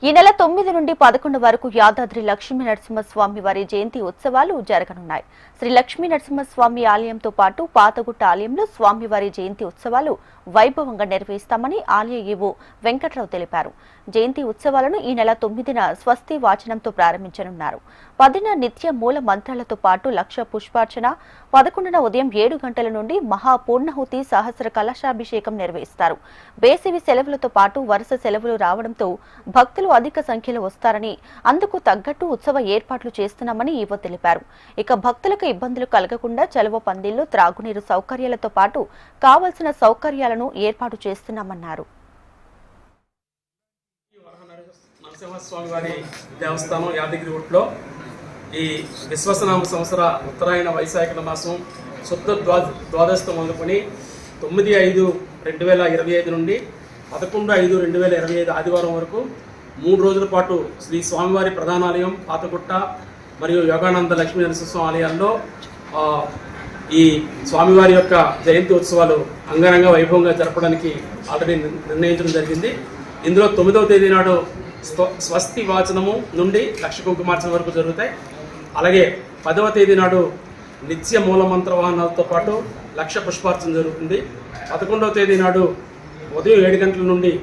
ఈ నెల 9 నుండి 11 వరకు యాదాద్రి లక్ష్మీ నరసింహస్వామి వారి జయంతి ఉత్సవాలు జరగనున్నాయి. శ్రీ లక్ష్మీ నరసింహస్వామి ఆలయంతో పాటు పాతగుట్ట ఆలయంలో స్వామివారి జయంతి ఉత్సవాలు వైభవంగా నిర్వహిస్తామని ఆలయ ఈవో వెంకట్రావు తెలిపారు. జయంతి ఉత్సవాలను ఈ నెల 9న స్వస్తి వాచనంతో ప్రారంభించనున్నారు. 10న నిత్య మూల మంత్రాలతో పాటు లక్ష పుష్పార్చన, 11న ఉదయం 7 గంటల నుండి మహాపూర్ణాహుతి సహస్ర కలశాభిషేకం నిర్వహిస్తారు. వేసవి సెలవులతో పాటు వరుస సెలవులు రావడంతో భక్తులు అధిక సంఖ్యలో వస్తారని, అందుకు తగ్గట్టు ఉత్సవ ఏర్పాట్లు చేస్తున్నామని ఈవో తెలిపారు. ఇక భక్తులకు ఇబ్బందులు కలగకుండా చలువ పందిళ్లు, త్రాగునీరు సౌకర్యాలతో పాటు కావలసిన సౌకర్యాలను ఏర్పాటు చేస్తున్నామన్నారు. నరసింహస్వామి వారి దేవస్థానం యాదగిరిగుట్టలో ఈ విశ్వసనామ సంవత్సర ఉత్తరాయణ వైశాఖ మాసం శుద్ధ ద్వాదశితో మొదలుకొని 9/5/2025 నుండి 11/5/2025 ఆదివారం వరకు 3 రోజుల పాటు శ్రీ స్వామివారి ప్రధానాలయం పాతగుట్ట మరియు యోగానంద లక్ష్మీ నరసింహస్వామి ఆలయాల్లో ఈ స్వామివారి యొక్క జయంతి ఉత్సవాలు అంగరంగ వైభవంగా జరపడానికి ఆల్రెడీ నిర్ణయించడం జరిగింది. ఇందులో 9వ తేదీ నాడు స్వస్తి వాచనము నుండి లక్ష కుంకుమార్చన వరకు జరుగుతాయి. అలాగే 10వ తేదీ నాడు నిత్య మూల మంత్ర వాహనాలతో పాటు లక్ష పుష్పార్చన జరుగుతుంది. 11వ తేదీ నాడు ఉదయం 7 గంటల నుండి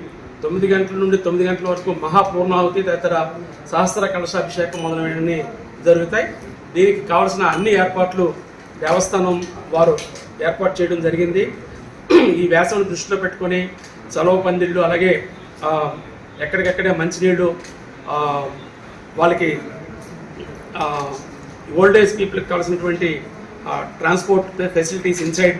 9 గంటల నుండి 9 గంటల వరకు మహాపూర్ణాహుతి తదితర సహస్ర కలశాభిషేకం మొదలైనవన్నీ జరుగుతాయి. దీనికి కావలసిన అన్ని ఏర్పాట్లు దేవస్థానం వారు ఏర్పాటు చేయడం జరిగింది. ఈ వేసవిని దృష్టిలో పెట్టుకొని చలవ పందిళ్ళు, అలాగే ఎక్కడికెక్కడే మంచినీళ్ళు, వాళ్ళకి ఓల్డ్ ఏజ్ పీపుల్కి కావాల్సినటువంటి ట్రాన్స్పోర్ట్ ఫెసిలిటీస్ ఇన్సైడ్